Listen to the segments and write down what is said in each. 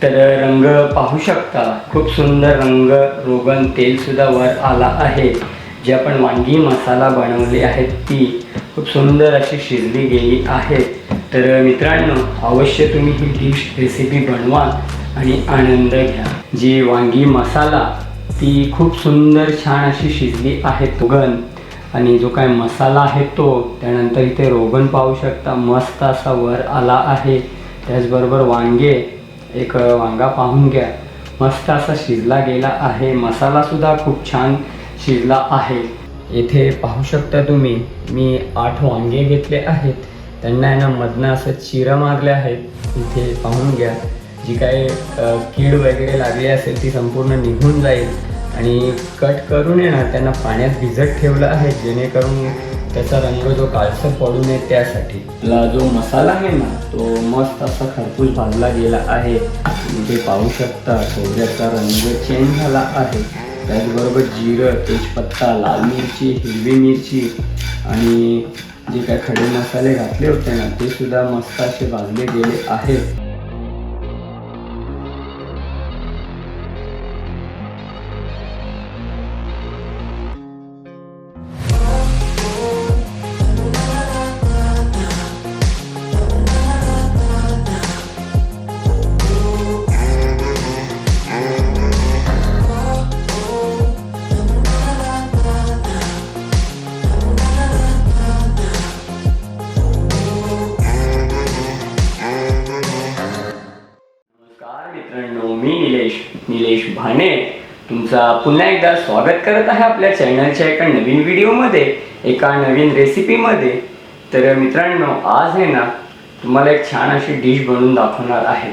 तर रंग पाहू शकता, खूप सुंदर रंग, रोगन तेल सुद्धा वर आला आहे। जे आपण वांगी मसाला बनवली आहेत ती खूप सुंदर अशी शिजली गेली आहे। तर मित्रांनो, अवश्य तुम्ही ही डिश रेसिपी बनवा आणि आनंद घ्या। जी वांगी मसाला ती खूप सुंदर छान अशी शिजली आहे रोगन, आणि जो काय मसाला आहे तो, त्यानंतर इथे रोगन पाहू शकता मस्त असा वर आला आहे। त्याचबरोबर वांगे, एक वांगा पाहून घ्या, मस्त असा शिजला गेला आहे। मसाला सुद्धा खूप छान शिजला आहे। येथे पाहू शकता तुम्ही, मी 8 वांगे घेतले आहेत, त्यांना मधनं असं चिरा मारले आहेत। इथे पाहून घ्या, जी काय कीड वगैरे लागली असेल ती संपूर्ण निघून जाईल, आणि कट करून त्यांना पाण्यात भिजत ठेवलं आहे, जेणेकरून त्याचा रंग जो काळसर पडू नये त्यासाठी। जो मसाला आहे ना तो मस्त असा खरपूस भाजला गेला आहे। इथे पाहू शकता खोबऱ्याचा रंग चेंज झाला आहे। त्याचबरोबर जिरं, तेजपत्ता, लाल मिरची, हिरवी मिरची आणि जे काय खडे मसाले घातले होते ना ते सुद्धा मस्त असे भाजले गेले आहेत। मित्रांनो, मी निलेश भाणे तुमचा पुन्हा एकदा स्वागत करत आहे आपल्या चॅनलच्या एका नवीन व्हिडिओमध्ये, एका नवीन रेसिपीमध्ये। तर मित्रांनो, आज आहे ना तुम्हाला एक छान अशी डिश बनवून दाखवणार आहे।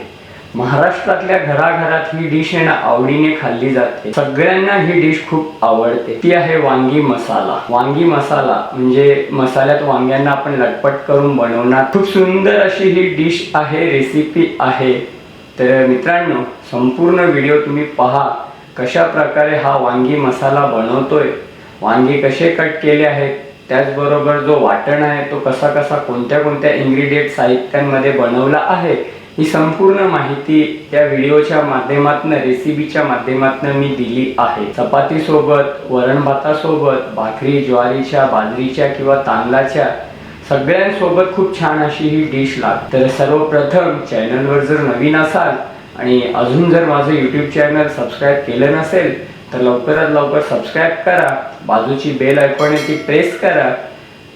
महाराष्ट्रातल्या घराघरात ही डिश आहे ना आवडीने खाल्ली जाते, सगळ्यांना ही डिश खूप आवडते। ती आहे वांगी मसाला। वांगी मसाला म्हणजे मसाल्यात वांग्यांना आपण लटपट करून बनवणार खूप सुंदर अशी ही डिश आहे, रेसिपी आहे। तर मित्रांनो, संपूर्ण व्हिडिओ तुम्ही पहा, कशा प्रकारे हा वांगी मसाला बनवतोय, वांगे कसे कट केले आहेत, त्याचबरोबर जो वाटण आहे तो कसा कोणत्या इन्ग्रेडियंट साहित्यांमध्ये बनवला आहे, ही संपूर्ण माहिती त्या व्हिडिओच्या माध्यमातून, रेसिपीच्या माध्यमातून मी दिली आहे। चपाती सोबत, वरण भातासोबत, भाकरी ज्वारीच्या, बाजरीच्या किंवा तांदळाच्या सगळ्यांसोबत खूप छान अशी ही डिश लागते। तर सर्वप्रथम चॅनलवर जर नवीन असाल आणि अजून जर माझं यूट्यूब चॅनल सबस्क्राईब केलं नसेल तर लवकरात लवकर सबस्क्राईब करा, बाजूची बेल आयकॉन आहे ती प्रेस करा,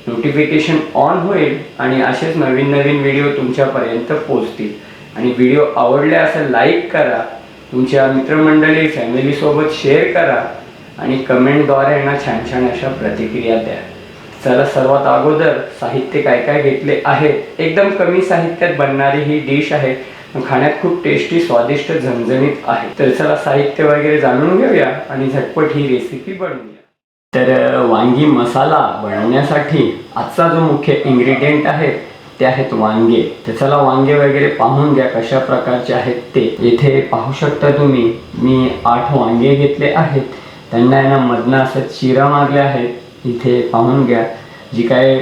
नोटिफिकेशन ऑन होईल आणि असेच नवीन व्हिडिओ तुमच्यापर्यंत पोहोचतील। आणि व्हिडिओ आवडले असेल लाईक करा, तुमच्या मित्रमंडळी फॅमिलीसोबत शेअर करा आणि कमेंटद्वारे छान अशा प्रतिक्रिया द्या। चला, सर्वात अगोदर साहित्य काय घेतले आहेत। एकदम कमी साहित्यात बनणारी ही डिश आहे, खाण्यात खूप टेस्टी, स्वादिष्ट, झणझणीत आहे। तर चला साहित्य वगैरे जाणून घेऊया आणि झटपट ही रेसिपी बनवूया। तर वांगी मसाला बनवण्यासाठी आजचा जो मुख्य इन्ग्रेडियंट आहे ते आहेत वांगे। तर चला वांगे वगैरे पाहून घ्या कशा प्रकारचे आहेत ते। येथे पाहू शकता तुम्ही, मी 8 वांगे घेतले आहेत, त्यांना मधनं असं चिरा मारले आहेत। इथे पाहून घ्या, जी काय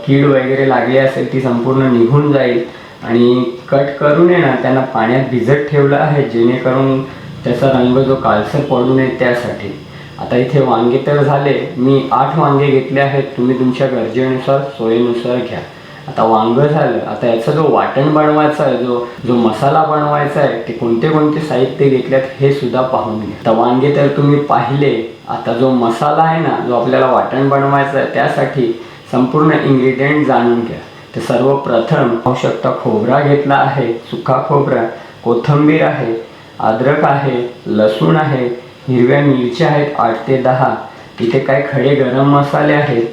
कीड वगैरे लागली असेल ती संपूर्ण निघून जाईल, आणि कट करून त्यांना पाण्यात भिजत ठेवलं आहे, जेणेकरून त्याचा रंग जो काळसर पडू नये त्यासाठी। आता इथे वांगे तर झाले, मी 8 वांगे घेतले आहेत, तुम्ही तुमच्या गरजेनुसार, सोयीनुसार घ्या। आता वांग झालं, आता याचा जो वाटण बनवायचा आहे, जो मसाला बनवायचा आहे, ते कोणते साहित्य घेतल्यात हे सुद्धा पाहून घ्या। आता वांगे तर तुम्ही पाहिले, आता जो मसाला आहे ना, जो आपल्याला वाटण बनवायचं आहे त्यासाठी संपूर्ण इन्ग्रेडियंट जाणून घ्या। तर सर्वप्रथम पाहू शकता खोबरा घेतला आहे, सुका खोबरा, कोथिंबीर आहे, अद्रक आहे, लसूण आहे, हिरव्या मिरच्या आहेत 8 ते 10, इथे काय खडे गरम मसाले आहेत,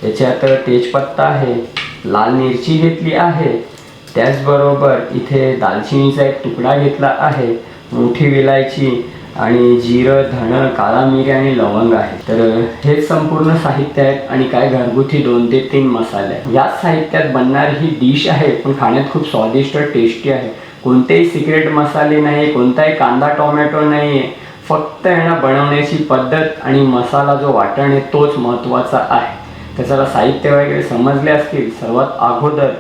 त्याच्यात तेजपत्ता आहे, लाल मिरची घेतली आहे, त्याचबरोबर इथे दालचिनीचा एक तुकडा घेतला आहे, मोठी विलायची आणि जिरं, धण, काळा मिरी आणि लवंग आहे। तर हे संपूर्ण साहित्य आहेत आणि काय घरगुती 2 ते 3 मसाले आहेत। याच साहित्यात बनणारी ही डिश आहे, पण खाण्यात खूप स्वादिष्ट, टेस्टी आहे। कोणतेही सिक्रेट मसाले नाही, कोणताही कांदा टोमॅटो नाही, फक्त बनवण्याची पद्धत आणि मसाला जो वाटण आहे तोच महत्त्वाचा आहे। त्याला साहित्य वगैरे समजले असतील। सर्वात अगोदर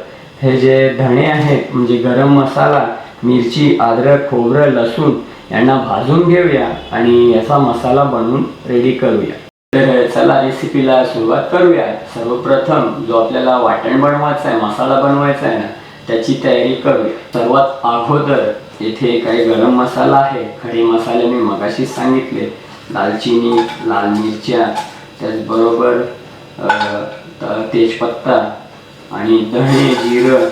हे जे धणे आहेत म्हणजे गरम मसाला, मिरची, अद्रक, खोबरं, लसूण यांना भाजून घेऊया आणि याचा मसाला बनवून रेडी करूया। तर चला रेसिपीला सुरुवात करूया। सर्वप्रथम जो आपल्याला वाटण बनवायचं आहे, मसाला बनवायचा आहे ना, त्याची तयारी करूया। सर्वात अगोदर येथे काही गरम मसाला आहे, खडे मसाले मी मगाशी सांगितले, दालचिनी, लाल मिरच्या, त्याचबरोबर तेजपत्ता आणि धणे, जिरं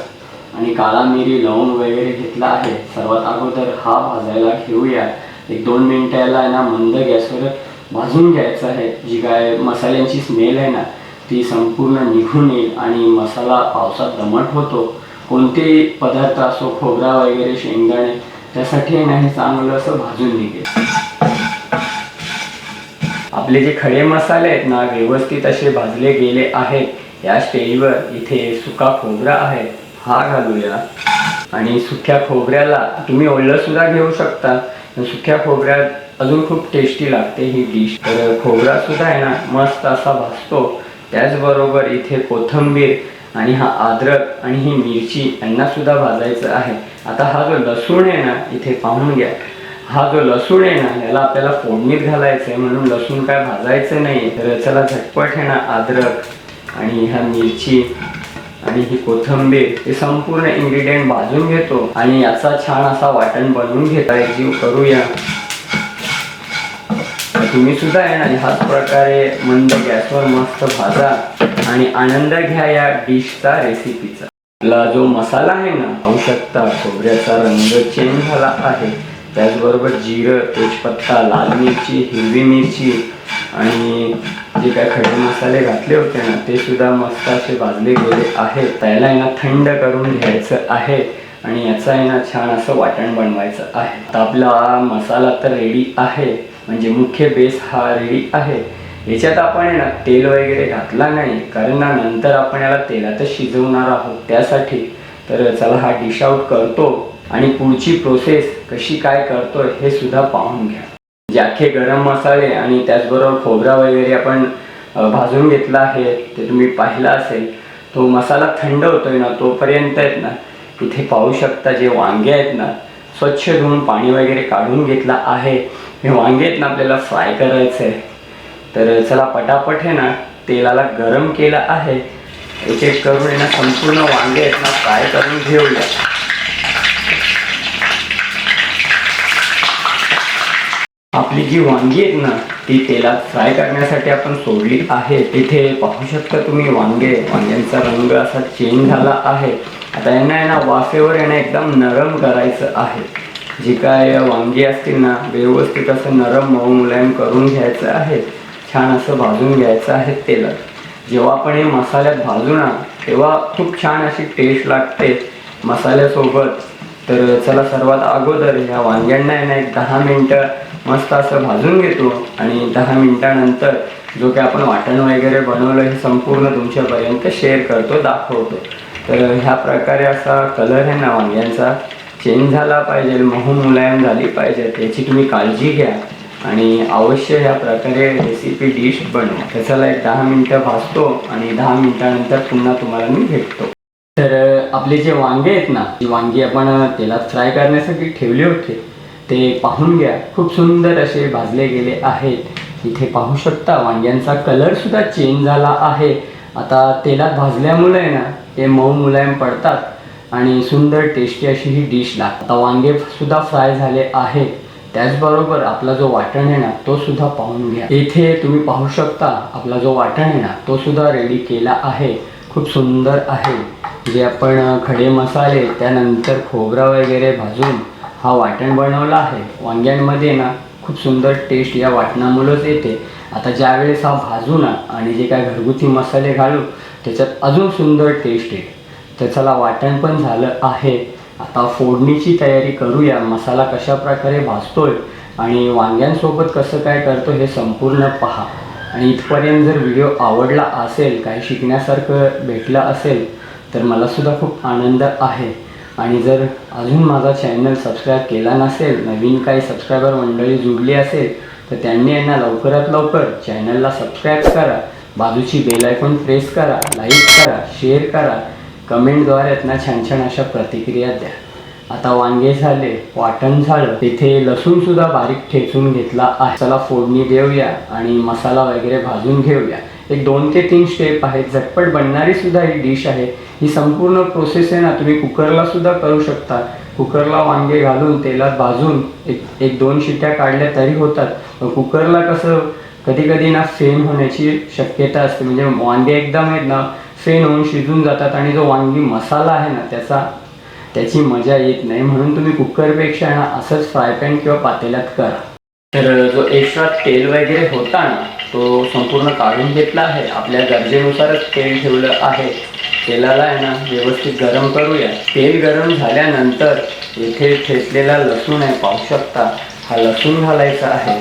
आणि काळा मिरी, लवंग वगैरे घेतला आहे। सर्वात अगोदर हा भाजायला घेऊया। 1-2 मिनिटं याला ना मंद गॅसवर भाजून घ्यायचं आहे। जी काय मसाल्यांची स्मेल आहे ना ती संपूर्ण निघून येईल आणि मसाला पावसात दमट होतो। कोणतेही पदार्थ असो, खोबरा वगैरे, शेंगदाणे, त्यासाठी ना हे चांगलं असं भाजून निघेल। आपले जे खडे मसाले आहेत ना व्यवस्थित असे भाजले गेले आहेत। या स्टेजवर इथे सुका खोबरा आहे, हा घालूया। आणि सुक्या खोबऱ्याला तुम्ही ओलं सुद्धा घेऊ शकता, सुक्या खोबऱ्यात अजून खूप टेस्टी लागते ही डिश। तर खोबरा सुद्धा आहे ना मस्त असा भाजतो। त्याचबरोबर इथे कोथिंबीर आणि हा अद्रक आणि ही मिरची यांना सुद्धा भाजायचं आहे। आता हा जो लसूण आहे ना इथे पाहून घ्या, हा जो लसूण आहे ना याला आपल्याला फोडणीत घालायचं आहे, म्हणून लसूण काय भाजायचं नाही। तर चला झटपट आहे ना अद्रक आणि ह्या मिरची आणि ही कोथिंबीर हे संपूर्ण इन्ग्रेडियंट भाजून घेतो आणि याचा छान असा वाटण बनवून घेता एकजीव करूया। तुम्ही सुद्धा आहे ना ह्याच प्रकारे मंद गॅसवर मस्त भाजा आणि आनंद घ्या या डिशचा, रेसिपीचा। आपला जो मसाला आहे ना पाहू शकता खोबऱ्याचा रंग चेंज झाला आहे। त्याचबरोबर जिरं, तेजपत्ता, लाल मिरची, हिरवी मिरची आणि जे काय खडे मसाले घातले होते ना ते सुद्धा मस्त असे भाजले गेले आहेत। त्याला आहे ना थंड करून घ्यायचं आहे आणि याचा आहे ना छान असं वाटण बनवायचं आहे। आता आपला मसाला तर रेडी आहे, म्हणजे मुख्य बेस हा रेडी आहे। याच्यात आपण आहे ना तेल वगैरे घातला नाही, कारण ना नंतर आपण याला तेलातच शिजवणार आहोत त्यासाठी। तर चला हा डिश आउट करतो आणि पुढची प्रोसेस कशी काय करतोय हे सुद्धा पाहून घ्या। जे अख्खे गरम मसाले आणि त्याचबरोबर खोबरा वगैरे आपण भाजून घेतला आहे ते तुम्ही पाहिला असेल। तो मसाला थंड होतोय ना तोपर्यंत आहेत ना इथे पाहू शकता जे वांगे आहेत ना स्वच्छ धुवून पाणी वगैरे काढून घेतला आहे। हे वांगे आहेत ना आपल्याला फ्राय करायचे आहे। तर चला पटापट आहे ना तेलाला गरम केलं आहे, एक एक करून आहे ना संपूर्ण वांगे आहेत ना फ्राय करून घेऊया। आपली जी वांगी आहेत ना ती तेलात फ्राय करण्यासाठी आपण सोडली आहे। तिथे पाहू शकता तुम्ही वांग्यांचा रंग असा चेंज झाला आहे। आता यांना आहे ना वाफेवर आहे ना एकदम नरम करायचं आहे। जी काय वांगी असतील ना व्यवस्थित असं नरम मऊ मुलायम करून घ्यायचं आहे, छान असं भाजून घ्यायचं आहे तेलात। जेव्हा आपण हे मसाल्यात भाजू ना तेव्हा खूप छान अशी टेस्ट लागते मसाल्यासोबत। तर चला सर्वात अगोदर ह्या वांग्यांना आहे ना एक 10 मिनिटं मस्त असं भाजून घेतो आणि 10 मिनिटानंतर जो काही आपण वाटण वगैरे बनवलं हे संपूर्ण तुमच्यापर्यंत शेअर करतो, दाखवतो। तर ह्या प्रकारे असा कलर आहे ना वांग्यांचा चेंज झाला पाहिजे, मऊ मुलायम झाली पाहिजे, याची तुम्ही काळजी घ्या आणि अवश्य ह्या प्रकारे रेसिपी डिश बनवा। त्याच्याला एक 10 मिनिटं भाजतो आणि 10 मिनिटानंतर पुन्हा तुम्हाला मी भेटतो। तर आपले जे वांगे आहेत ना, जी वांगी आपण तेलात फ्राय करण्यासाठी ठेवले होते ते पाहून घ्या, खूप सुंदर असे भाजले गेले आहेत। इथे पाहू शकता वांग्यांचा कलर सुद्धा चेंज झाला आहे। आता तेलात भाजल्यामुळे ना ते मऊ मुलायम पडतात आणि सुंदर टेस्टी अशी ही डिश लागते। आता वांगे सुद्धा फ्राय झाले आहेत। त्याचबरोबर आपला जो वाटण आहे ना तो सुद्धा पाहून घ्या। इथे तुम्ही पाहू शकता आपला जो वाटण आहे ना तो सुद्धा रेडी केला आहे, खूप सुंदर आहे। जे आपण खडे मसाले त्यानंतर खोबरा वगैरे भाजून हा वाटण बनवला आहे वांग्यांमध्ये ना, खूप सुंदर टेस्ट या वाटणामुळेच येते। आता ज्यावेळेस हा भाजू ना आणि जे काय घरगुती मसाले घालू त्याच्यात अजून सुंदर टेस्ट येते। तर चला वाटण पण झालं आहे, आता फोडणीची तयारी करूया। मसाला कशा प्रकारे भाजतोय आणि वांग्यांसोबत कसं काय करतो हे संपूर्ण पहा। आणि इथपर्यंत जर व्हिडिओ आवडला असेल, काही शिकण्यासारखं भेटलं असेल तर मला सुद्धा खूप आनंद आहे। आणि जर अजून माझा चॅनल सबस्क्राईब केला नसेल, नवीन काही सबस्क्रायबर मंडळी जुडली असेल तर त्यांनी यांना लवकरात लवकर चॅनलला सबस्क्राईब करा, बाजूची बेल आयकॉन प्रेस करा, लाईक करा, शेअर करा, कमेंटद्वारे ना छान छान अशा प्रतिक्रिया द्या। आता वांगे झाले, वाटण झालं, तिथे लसूण सुद्धा बारीक ठेचून घेतला आहे. चला फोडणी देऊया आणि मसाला वगैरे भाजून घेऊया. एक 2 ते 3 स्टेप आहेत, झटपट बनणारी सुद्धा ही डिश आहे. ही संपूर्ण प्रोसेस आहे ना तुम्ही कुकरला सुद्धा करू शकता. कुकरला वांगे घालून तेलात भाजून एक 2 शिट्ट्या काढल्या तरी होतात. कुकरला कसं कधी कधी ना फेन होण्याची शक्यता असते, म्हणजे वांगे एकदम आहेत ना फेन होऊन शिजून जातात आणि जो वांगी मसाला आहे ना त्याची मजा येत नाही. म्हणून तुम्ही कुकरपेक्षा ना असंच फ्राय पॅन किंवा पातेल्यात करा. तर जो एक्स्ट्रा तेल वगैरे होता ना तो संपूर्ण काढून घेतला आहे. आपल्या गरजेनुसारच तेल ठेवलं आहे. तेलाला आहे ना व्यवस्थित गरम करूया. तेल गरम झाल्यानंतर येथे ठेचलेला लसूण आहे, पाहू शकता. हा लसूण घालायचा आहे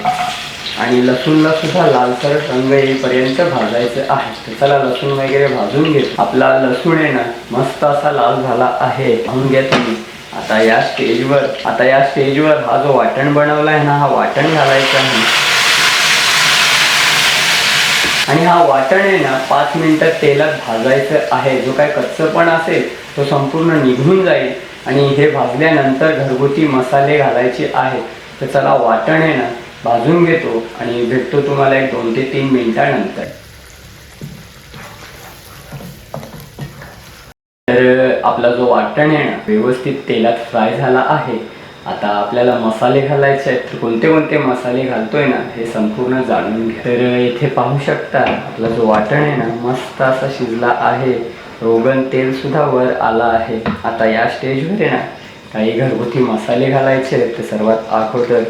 आणि लसूणला सुद्धा लालसर रंग येईपर्यंत भाजायचं आहे. तर चला लसूण वगैरे भाजून घेतो. आपला लसूण आहे ना मस्त असा लाल झाला आहे, पाहून घ्या तुम्ही. आता या स्टेजवर हा जो वाटण बनवला आहे ना हा वाटण घालायचा आहे आणि हा वाटण आहे ना 5 मिनिटं तेलात भाजायचं आहे. जो काय कच्चपणा असेल तो संपूर्ण निघून जाईल आणि हे भाजल्यानंतर घरगुती मसाले घालायचे आहेत. तर चला वाटण आहे ना भाजून घेतो आणि भेटतो तुम्हाला एक 2 ते 3 मिनिटानंतर. तर आपला जो वाटण आहे ना व्यवस्थित तेलात फ्राय झाला आहे. आता आपल्याला मसाले घालायचे आहेत. कोणते कोणते मसाले घालतोय ना हे संपूर्ण जाणून घ्या. तर इथे पाहू शकता आपला जो वाटण आहे ना मस्त असा शिजला आहे. रोगन तेल सुद्धा वर आला आहे. आता या स्टेजवर आहे ना काही घरगुती मसाले घालायचे आहेत. तर सर्वात अगोदर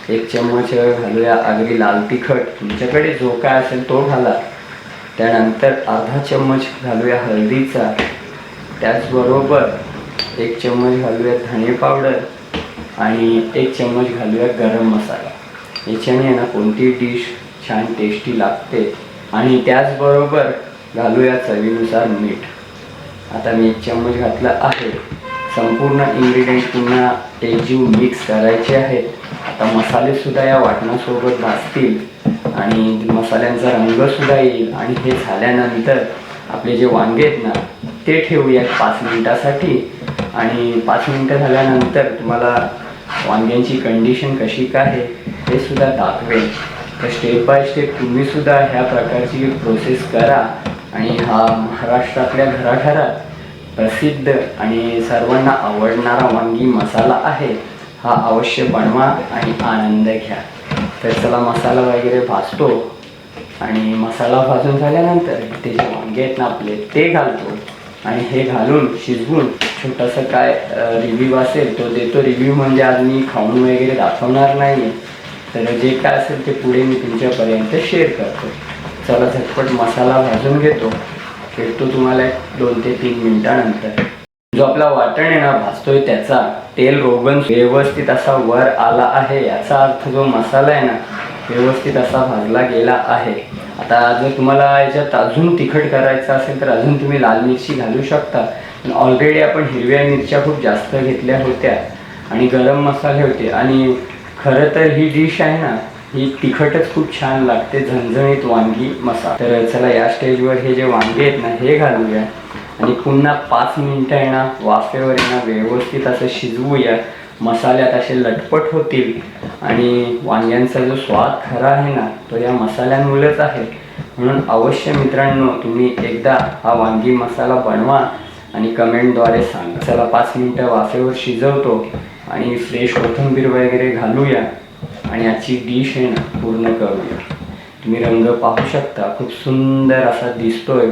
1 चम्मच घालूया अगदी लाल तिखट, तुमच्याकडे जो काय असेल तो घाला. त्यानंतर अर्धा चम्मच घालूया हळदीचा. त्याचबरोबर 1 चम्मच घालूया धणे पावडर आणि 1 चम्मच घालूया गरम मसाला. याच्याने ना कोणती डिश छान टेस्टी लागते. आणि त्याचबरोबर घालूया चवीनुसार मीठ. आता मी 1 चम्मच घातला आहे. संपूर्ण इन्ग्रेडियंट पुन्हा एकजीव मिक्स करायचे आहेत. आता मसाले सुद्धा या वाटणासोबत भाजतील आणि मसाल्यांचा रंग सुद्धा येईल. आणि हे झाल्यानंतर आपले जे वांगे आहेत ना ते ठेवूया 5 मिनिटासाठी. आणि 5 मिनिटं झाल्यानंतर तुम्हाला वांग्यांची कंडिशन कशी काय आहे हे सुद्धा दाखवेल. तर स्टेप बाय स्टेप तुम्ही सुद्धा ह्या प्रकारची प्रोसेस करा आणि हा महाराष्ट्रातल्या घराघरात प्रसिद्ध आणि सर्वांना आवडणारा वांगी मसाला आहे. हा अवश्य बनवा आणि आनंद घ्या. तर चला मसाला वगैरे भाजतो आणि मसाला भाजून झाल्यानंतर ते जे वांगे आहेत ना आपले ते घालतो आणि हे घालून शिजवून छोटासा काय रिव्ह्यू असेल तो देतो. रिव्ह्यू म्हणजे आज मी खाऊन वगैरे दाखवणार नाही, तर जे काय असेल ते पुढे मी तुमच्यापर्यंत शेअर करतो. चला झटपट मसाला भाजून घेतो. भेटतो तुम्हाला 2 ते 3 मिनिटानंतर. जो आपला वाटण आहे ना भाजतोय त्याचा तेल रोगन व्यवस्थित असा वर आला आहे. याचा अर्थ जो मसाला आहे ना व्यवस्थित असा भाजला गेला आहे. आता जर तुम्हाला याच्यात अजून तिखट करायचं असेल तर अजून तुम्ही लाल मिरची घालू शकता. पण ऑलरेडी आपण हिरव्या मिरच्या खूप जास्त घेतल्या होत्या आणि गरम मसाले होते. आणि खरं तर ही डिश आहे ना ही तिखटच खूप छान लागते, झणझणीत वांगी मसाला. तर चला या स्टेजवर हे जे वांगे आहेत ना हे घालूया आणि पुन्हा 5 मिनिटं आहे ना वाफेवर आहे ना व्यवस्थित असं शिजवूया. मसाल्यात असे लटपट होतील आणि वांग्यांचा जो स्वाद खरा आहे ना तो या मसाल्यांमुळेच आहे. म्हणून अवश्य मित्रांनो तुम्ही एकदा हा वांगी मसाला बनवा आणि कमेंटद्वारे सांगा. चला 5 मिनिटं वाफेवर शिजवतो आणि फ्रेश कोथिंबीर वगैरे घालूया आणि याची डिश आहे ना पूर्ण करूया. तुम्ही रंग पाहू शकता, खूप सुंदर असा दिसतोय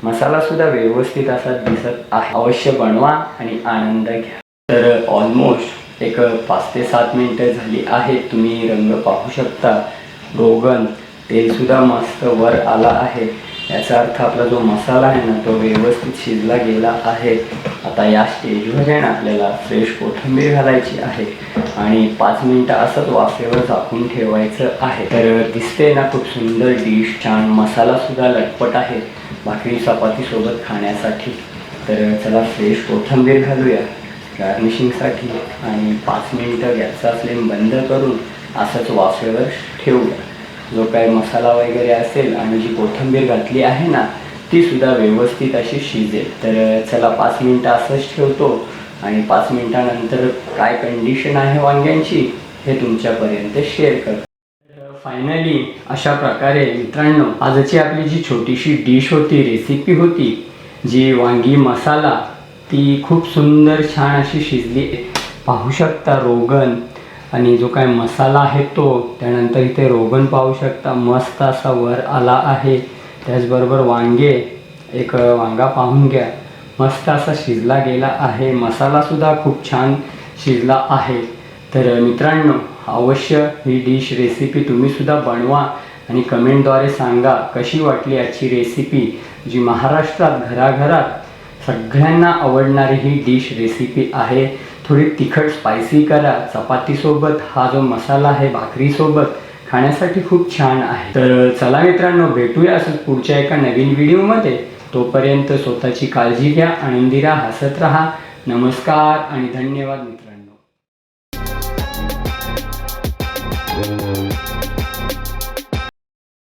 मसाला सुद्धा व्यवस्थित असा दिसत आहे. अवश्य बनवा आणि आनंद घ्या. तर ऑलमोस्ट एक 5 ते 7 मिनिटं झाली आहेत. तुम्ही रंग पाहू शकता. रोगन तेल सुद्धा मस्त वर आला आहे. याचा अर्थ आपला जो मसाला आहे ना तो व्यवस्थित शिजला गेला आहे. आता या स्टेजवर आहे ना आपल्याला फ्रेश कोथिंबीर घालायची आहे आणि 5 मिनिटं असंच वाफेवर झाकून ठेवायचं आहे. तर दिसते ना खूप सुंदर डिश, छान मसाला सुद्धा लटपट आहे भाकरी चपाती सोबत खाण्यासाठी. तर चला फ्रेश कोथिंबीर घालूया गार्निशिंगसाठी आणि 5 मिनिटं गॅसचा फ्लेम बंद करून असंच वाफेवर ठेवूया. जो काही मसाला वगैरे असेल आणि जी कोथिंबीर घातली आहे ना ती सुद्धा व्यवस्थित अशी शिजेल. तर चला 5 मिनिटं असंच ठेवतो आणि 5 मिनिटानंतर काय कंडिशन आहे वांग्यांची हे तुमच्यापर्यंत शेअर करतो। फायनली अशा प्रकारे मित्रांनो आजची आपली जी छोटीशी डिश होती, रेसिपी होती, जी वांगी मसाला, ती खूप सुंदर छान अशी शिजली। पाहू शकता रोगन आणि जो काय मसाला आहे तो, त्यानंतर इथे रोगन पाहू शकता मस्त असा वर आला आहे। त्याचबरोबर वांगे, एक वांगा पाहून घ्या, मस्त असा शिजला गेला आहे। मसालासुद्धा खूप छान शिजला आहे। तर मित्रांनो अवश्य ही डिश रेसिपी तुम्हीसुद्धा बनवा आणि कमेंटद्वारे सांगा कशी वाटली आजची रेसिपी, जी महाराष्ट्रात घराघरात सगळ्यांना आवडणारी ही डिश रेसिपी आहे। थोडी तिखट स्पायसी करा, चपातीसोबत हा जो मसाला आहे भाकरीसोबत खाण्यासाठी खूप छान आहे। तर चला मित्रांनो, भेटूया असंच पुढच्या एका नवीन व्हिडिओमध्ये। तोपर्यंत स्वतःची काळजी घ्या, आनंदी राहा, हसत राहा। नमस्कार आणि धन्यवाद मित्रांनो।